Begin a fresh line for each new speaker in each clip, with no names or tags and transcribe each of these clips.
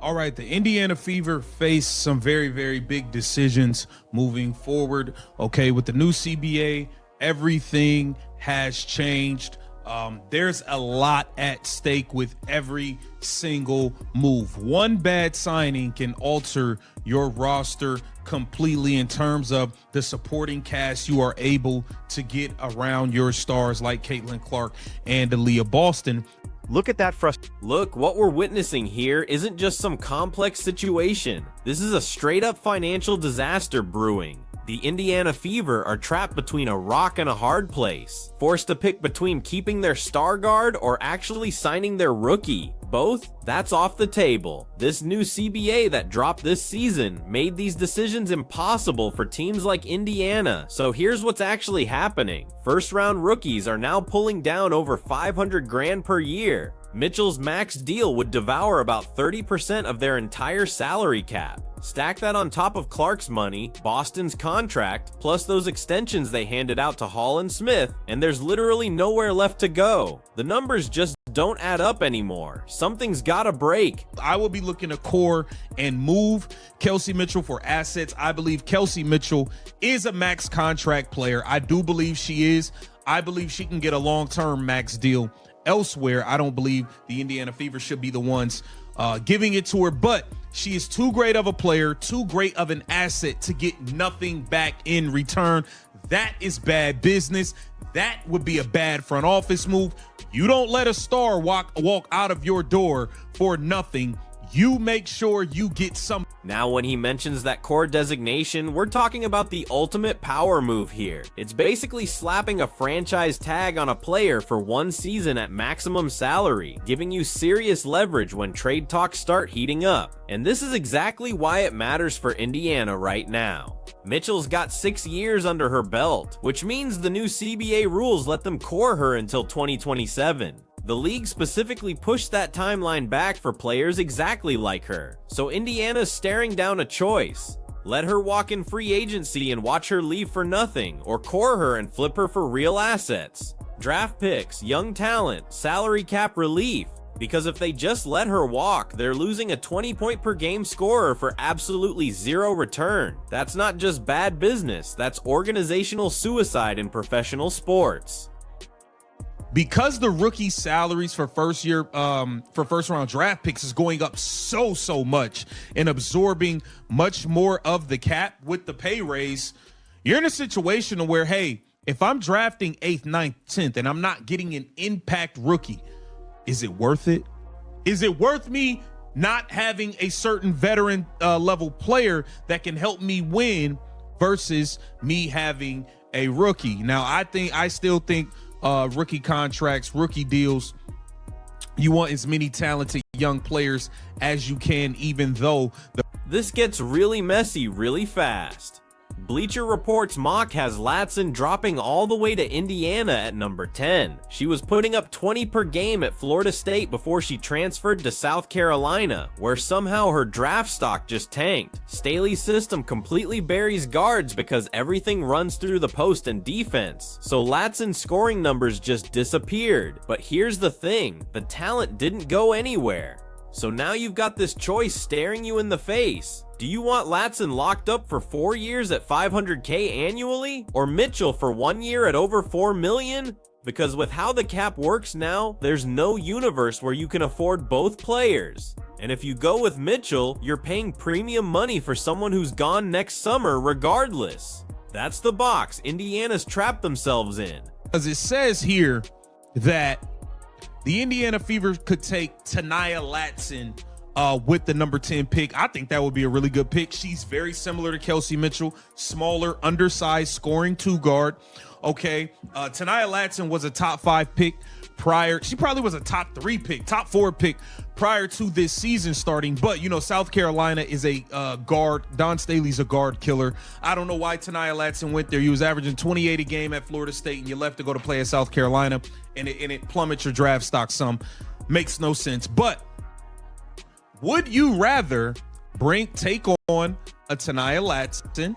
All right, the Indiana Fever face some very, very big decisions moving forward. Okay, with the new CBA, everything has changed. There's a lot at stake with every single move. One bad signing can alter your roster completely in terms of the supporting cast you are able to get around your stars like Caitlin Clark and Aaliyah Boston.
Look at that frustration.
Look, what we're witnessing here isn't just some complex situation. This is a straight-up financial disaster brewing. The Indiana Fever are trapped between a rock and a hard place, forced to pick between keeping their star guard or actually signing their rookie. Both? That's off the table. This new CBA that dropped this season made these decisions impossible for teams like Indiana. So here's what's actually happening. First-round rookies are now pulling down over $500,000 per year. Mitchell's max deal would devour about 30% of their entire salary cap. Stack that on top of Clark's money, Boston's contract, plus those extensions they handed out to Hall and Smith, and there's literally nowhere left to go. The numbers just don't add up anymore. Something's gotta break.
I will be looking to core and move Kelsey Mitchell for assets. I believe Kelsey Mitchell is a max contract player. I do believe she is. I believe she can get a long-term max deal elsewhere. I don't believe the Indiana Fever should be the ones giving it to her, but she is too great of a player, too great of an asset to get nothing back in return. That is bad business. That would be a bad front office move. You don't let a star walk out of your door for nothing. You make sure you get some.
Now, when he mentions that core designation, we're talking about the ultimate power move here. It's basically slapping a franchise tag on a player for one season at maximum salary, giving you serious leverage when trade talks start heating up. And this is exactly why it matters for Indiana right now. Mitchell's got 6 years under her belt, which means the new CBA rules let them core her until 2027. The league specifically pushed that timeline back for players exactly like her, so Indiana's staring down a choice. Let her walk in free agency and watch her leave for nothing, or core her and flip her for real assets. Draft picks, young talent, salary cap relief. Because if they just let her walk, they're losing a 20-point-per-game scorer for absolutely zero return. That's not just bad business, that's organizational suicide in professional sports.
Because the rookie salaries for first round draft picks is going up so much and absorbing much more of the cap with the pay raise, you're in a situation where, hey, if I'm drafting 8th, 9th, 10th, and I'm not getting an impact rookie, is it worth it? Is it worth me not having a certain veteran level player that can help me win versus me having a rookie? Now, I still think rookie contracts, rookie deals, you want as many talented young players as you can, even though
this gets really messy really fast. Bleacher Report's mock has Latson dropping all the way to Indiana at number 10. She was putting up 20 per game at Florida State before she transferred to South Carolina, where somehow her draft stock just tanked. Staley's system completely buries guards because everything runs through the post and defense, so Latson's scoring numbers just disappeared. But here's the thing, the talent didn't go anywhere. So now you've got this choice staring you in the face. Do you want Latson locked up for 4 years at $500K annually? Or Mitchell for 1 year at over $4 million? Because with how the cap works now, there's no universe where you can afford both players. And if you go with Mitchell, you're paying premium money for someone who's gone next summer regardless. That's the box Indiana's trapped themselves in.
As it says here that the Indiana Fever could take Taniyah Latson with the number 10 pick. I think that would be a really good pick. She's very similar to Kelsey Mitchell, smaller, undersized, scoring 2-guard. Okay, Taniyah Latson was a top 5 pick prior. She probably was a top 3 pick, top 4 pick prior to this season starting. But, you know, South Carolina is a guard. Don Staley's a guard killer. I don't know why Taniyah Latson went there. He was averaging 28 a game at Florida State, and you left to go to play at South Carolina, and it plummets your draft stock some. Makes no sense. But would you rather take on a Taniyah Latson,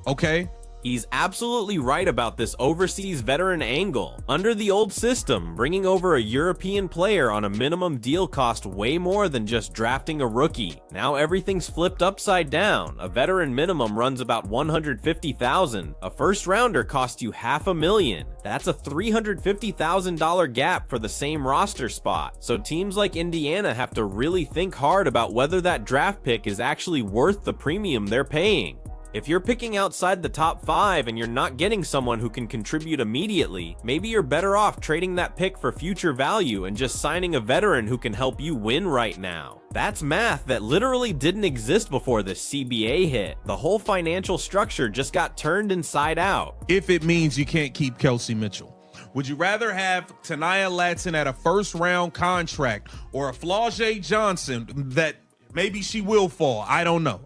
okay,
He's absolutely right about this overseas veteran angle. Under the old system, bringing over a European player on a minimum deal cost way more than just drafting a rookie. Now everything's flipped upside down. A veteran minimum runs about $150,000. A first rounder costs you $500,000. That's a $350,000 gap for the same roster spot. So teams like Indiana have to really think hard about whether that draft pick is actually worth the premium they're paying. If you're picking outside the top 5 and you're not getting someone who can contribute immediately, maybe you're better off trading that pick for future value and just signing a veteran who can help you win right now. That's math that literally didn't exist before this CBA hit. The whole financial structure just got turned inside out.
If it means you can't keep Kelsey Mitchell. Would you rather have Tania Latson at a first-round contract or a Flau'jae Johnson that maybe she will fall? I don't know.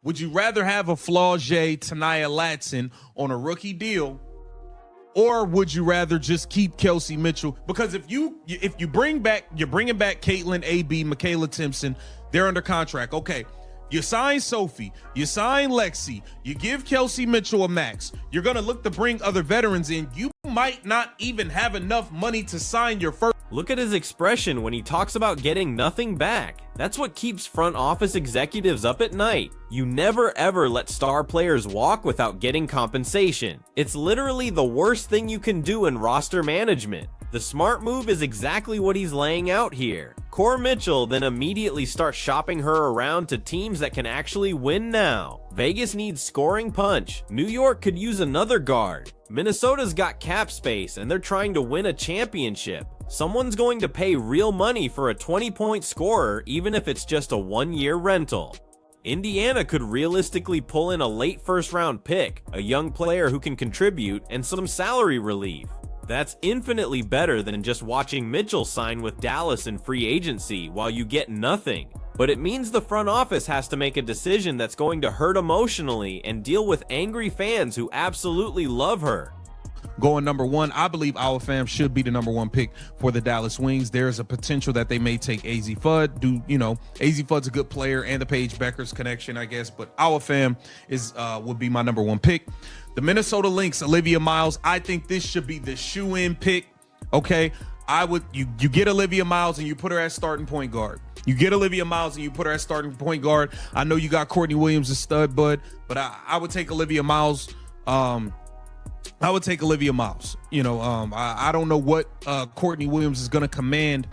Would you rather have a Flau'jae Tania Latson on a rookie deal, or would you rather just keep Kelsey Mitchell? Because if you're bringing back Caitlin, AB, Michaela Timpson, they're under contract. Okay, you sign Sophie, you sign Lexi, you give Kelsey Mitchell a max. You're gonna look to bring other veterans in. You might not even have enough money to sign your first.
Look at his expression when he talks about getting nothing back. That's what keeps front office executives up at night. You never ever let star players walk without getting compensation. It's literally the worst thing you can do in roster management. The smart move is exactly what he's laying out here. Core Mitchell then immediately starts shopping her around to teams that can actually win now. Vegas needs scoring punch. New York could use another guard. Minnesota's got cap space and they're trying to win a championship. Someone's going to pay real money for a 20-point scorer, even if it's just a one-year rental. Indiana could realistically pull in a late first-round pick, a young player who can contribute, and some salary relief. That's infinitely better than just watching Mitchell sign with Dallas in free agency while you get nothing. But it means the front office has to make a decision that's going to hurt emotionally and deal with angry fans who absolutely love her.
Going number 1, I believe Our Fam should be the number 1 pick for the Dallas Wings. There's a potential that they may take AZ Fudd. AZ Fudd's a good player and the Paige Beckers connection, I guess, but Our Fam would be my number 1 pick. The Minnesota Lynx, Olivia Miles. I think this should be the shoe-in pick. Okay, you get Olivia Miles and you put her at starting point guard. You get Olivia Miles and you put her at starting point guard. I know you got Courtney Williams as stud bud, but I would take Olivia Miles. I would take Olivia Miles. I don't know what Courtney Williams is going to command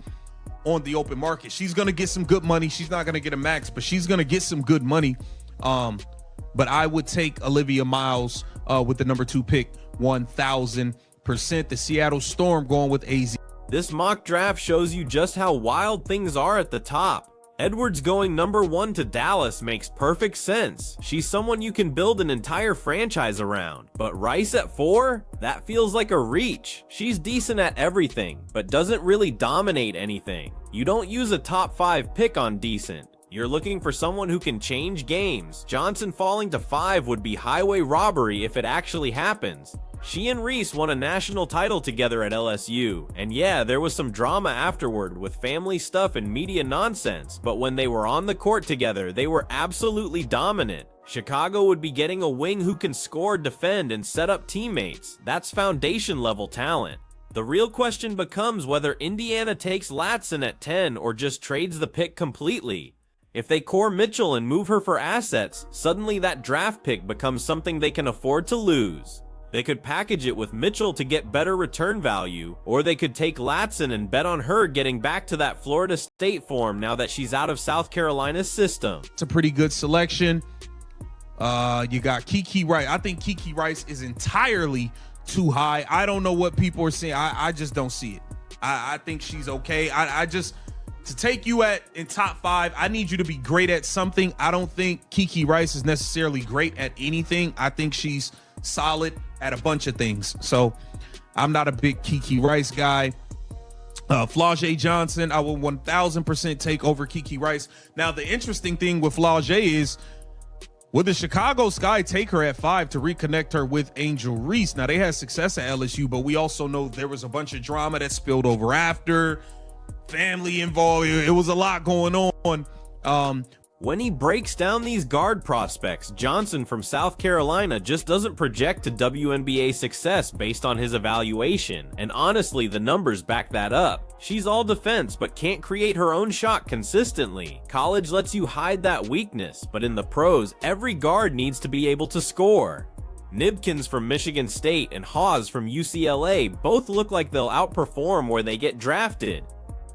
on the open market. She's going to get some good money. She's not going to get a max, but she's going to get some good money. But I would take Olivia Miles with the number 2 pick, 1,000%. The Seattle Storm going with AZ.
This mock draft shows you just how wild things are at the top. Edwards going number 1 to Dallas makes perfect sense. She's someone you can build an entire franchise around. But Rice at 4? That feels like a reach. She's decent at everything, but doesn't really dominate anything. You don't use a top 5 pick on decent. You're looking for someone who can change games. Johnson falling to 5 would be highway robbery if it actually happens. She and Reese won a national title together at LSU, and yeah, there was some drama afterward with family stuff and media nonsense, but when they were on the court together, they were absolutely dominant. Chicago would be getting a wing who can score, defend, and set up teammates. That's foundation level talent. The real question becomes whether Indiana takes Latson at 10 or just trades the pick completely. If they core Mitchell and move her for assets, suddenly that draft pick becomes something they can afford to lose. They could package it with Mitchell to get better return value, or they could take Latson and bet on her getting back to that Florida State form now that she's out of South Carolina's system.
It's a pretty good selection. You got Kiki Rice. I think Kiki Rice is entirely too high. I don't know what people are saying. I just don't see it. I think she's okay. To take you in top 5, I need you to be great at something. I don't think Kiki Rice is necessarily great at anything. I think she's solid at a bunch of things. So I'm not a big Kiki Rice guy. Flau'jae Johnson, I will 1,000% take over Kiki Rice. Now, the interesting thing with Flau'jae is, would the Chicago Sky take her at 5 to reconnect her with Angel Reese? Now, they had success at LSU, but we also know there was a bunch of drama that spilled over after, family involved. It was a lot going on.
When he breaks down these guard prospects, Johnson from South Carolina just doesn't project to WNBA success based on his evaluation, and honestly the numbers back that up. She's all defense but can't create her own shot consistently. College lets you hide that weakness, but in the pros, every guard needs to be able to score. Nibkins from Michigan State and Hawes from UCLA both look like they'll outperform where they get drafted.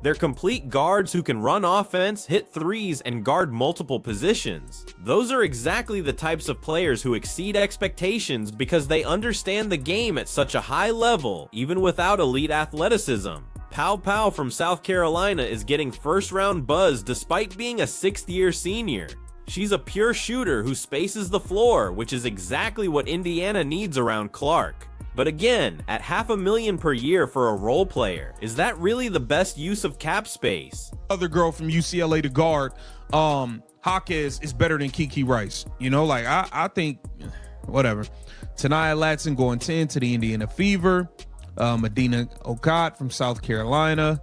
They're complete guards who can run offense, hit threes, and guard multiple positions. Those are exactly the types of players who exceed expectations because they understand the game at such a high level, even without elite athleticism. Pow Pow from South Carolina is getting first-round buzz despite being a sixth-year senior. She's a pure shooter who spaces the floor, which is exactly what Indiana needs around Clark. But again, at $500,000 per year for a role player, is that really the best use of cap space?
Other girl from UCLA to guard, Jaquez is better than Kiki Rice. You know, like I think, whatever. Tanaya Latson going 10 to the Indiana Fever. Medina Okot from South Carolina.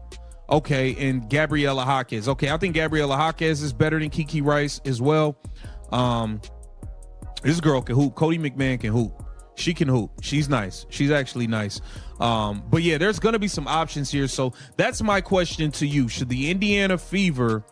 Okay, and Gabriela Jaquez. Okay, I think Gabriela Jaquez is better than Kiki Rice as well. This girl can hoop. Cody McMahon can hoop. She can hoop. She's nice. She's actually nice. But yeah, there's going to be some options here. So that's my question to you. Should the Indiana Fever,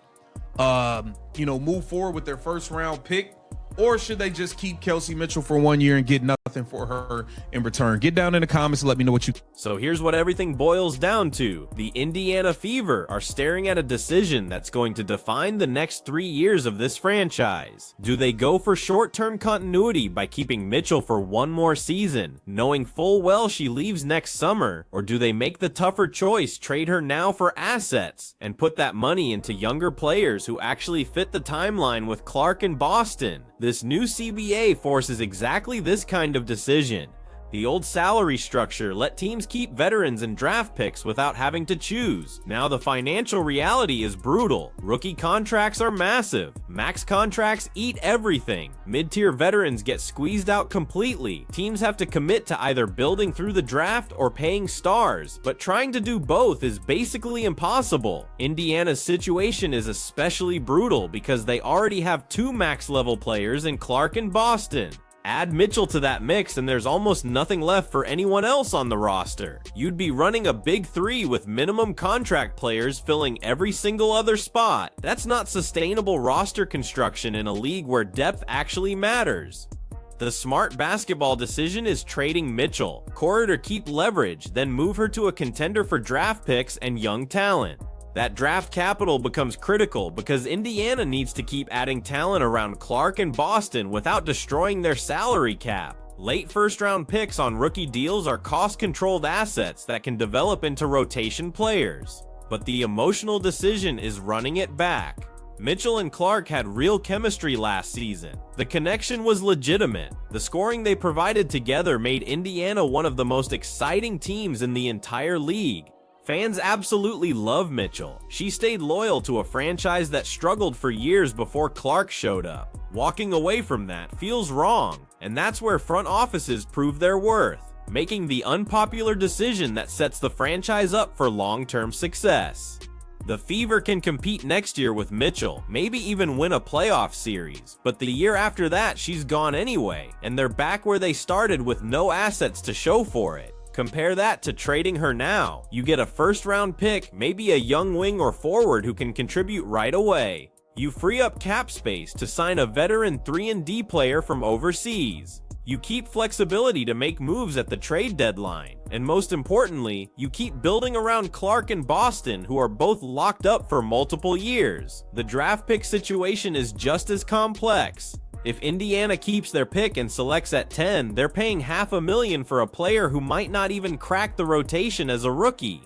move forward with their first round pick, or should they just keep Kelsey Mitchell for 1 year and get nothing for her in return? Get down in the comments and let me know what you.
So here's what everything boils down to. The Indiana Fever are staring at a decision that's going to define the next 3 years of this franchise. Do they go for short-term continuity by keeping Mitchell for one more season, knowing full well she leaves next summer, or do they make the tougher choice, trade her now for assets, and put that money into younger players who actually fit the timeline with Clark and Boston? This new CBA forces exactly this kind of decision. The old salary structure let teams keep veterans and draft picks without having to choose. Now the financial reality is brutal. Rookie contracts are massive. Max contracts eat everything. Mid-tier veterans get squeezed out completely. Teams have to commit to either building through the draft or paying stars, but trying to do both is basically impossible. Indiana's situation is especially brutal because they already have two max-level players in Clark and Boston. Add Mitchell to that mix and there's almost nothing left for anyone else on the roster. You'd be running a big three with minimum contract players filling every single other spot. That's not sustainable roster construction in a league where depth actually matters. The smart basketball decision is trading Mitchell, core her to keep leverage, then move her to a contender for draft picks and young talent. That draft capital becomes critical because Indiana needs to keep adding talent around Clark and Boston without destroying their salary cap. Late first-round picks on rookie deals are cost-controlled assets that can develop into rotation players. But the emotional decision is running it back. Mitchell and Clark had real chemistry last season. The connection was legitimate. The scoring they provided together made Indiana one of the most exciting teams in the entire league. Fans absolutely love Mitchell. She stayed loyal to a franchise that struggled for years before Clark showed up. Walking away from that feels wrong, and that's where front offices prove their worth, making the unpopular decision that sets the franchise up for long-term success. The Fever can compete next year with Mitchell, maybe even win a playoff series, but the year after that she's gone anyway, and they're back where they started with no assets to show for it. Compare that to trading her now. You get a first-round pick, maybe a young wing or forward who can contribute right away. You free up cap space to sign a veteran 3-and-D player from overseas. You keep flexibility to make moves at the trade deadline. And most importantly, you keep building around Clark and Boston, who are both locked up for multiple years. The draft pick situation is just as complex. If Indiana keeps their pick and selects at 10, they're paying $500,000 for a player who might not even crack the rotation as a rookie.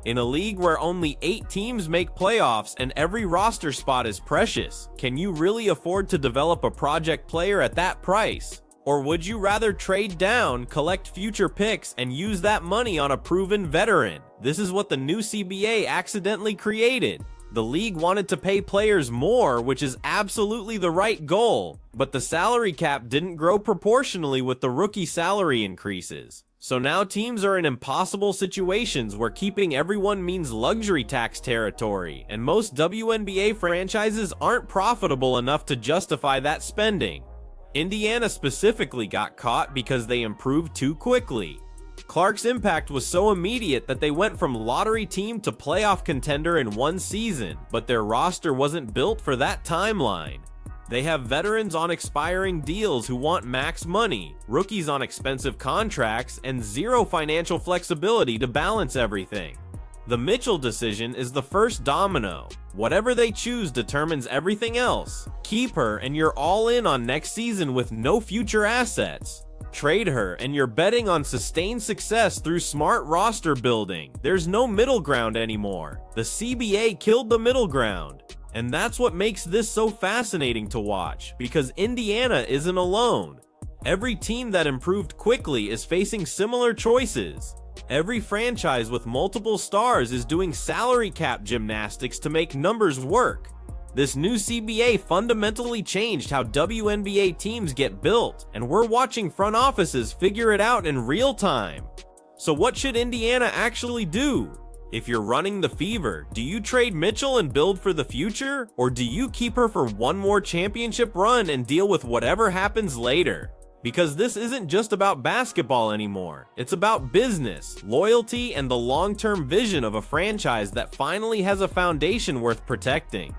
In a league where only 8 teams make playoffs and every roster spot is precious, can you really afford to develop a project player at that price? Or would you rather trade down, collect future picks, and use that money on a proven veteran? This is what the new CBA accidentally created. The league wanted to pay players more, which is absolutely the right goal, but the salary cap didn't grow proportionally with the rookie salary increases. So now teams are in impossible situations where keeping everyone means luxury tax territory, and most WNBA franchises aren't profitable enough to justify that spending. Indiana specifically got caught because they improved too quickly. Clark's impact was so immediate that they went from lottery team to playoff contender in one season, but their roster wasn't built for that timeline. They have veterans on expiring deals who want max money, rookies on expensive contracts, and zero financial flexibility to balance everything. The Mitchell decision is the first domino. Whatever they choose determines everything else. Keep her and you're all in on next season with no future assets. Trade her and you're betting on sustained success through smart roster building. There's no middle ground anymore. The CBA killed the middle ground. And that's what makes this so fascinating to watch, because Indiana isn't alone. Every team that improved quickly is facing similar choices. Every franchise with multiple stars is doing salary cap gymnastics to make numbers work. This new CBA fundamentally changed how WNBA teams get built, and we're watching front offices figure it out in real time. So what should Indiana actually do? If you're running the Fever, do you trade Mitchell and build for the future? Or do you keep her for one more championship run and deal with whatever happens later? Because this isn't just about basketball anymore. It's about business, loyalty, and the long-term vision of a franchise that finally has a foundation worth protecting.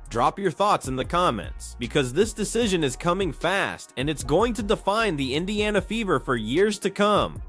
Drop your thoughts in the comments, because this decision is coming fast and it's going to define the Indiana Fever for years to come.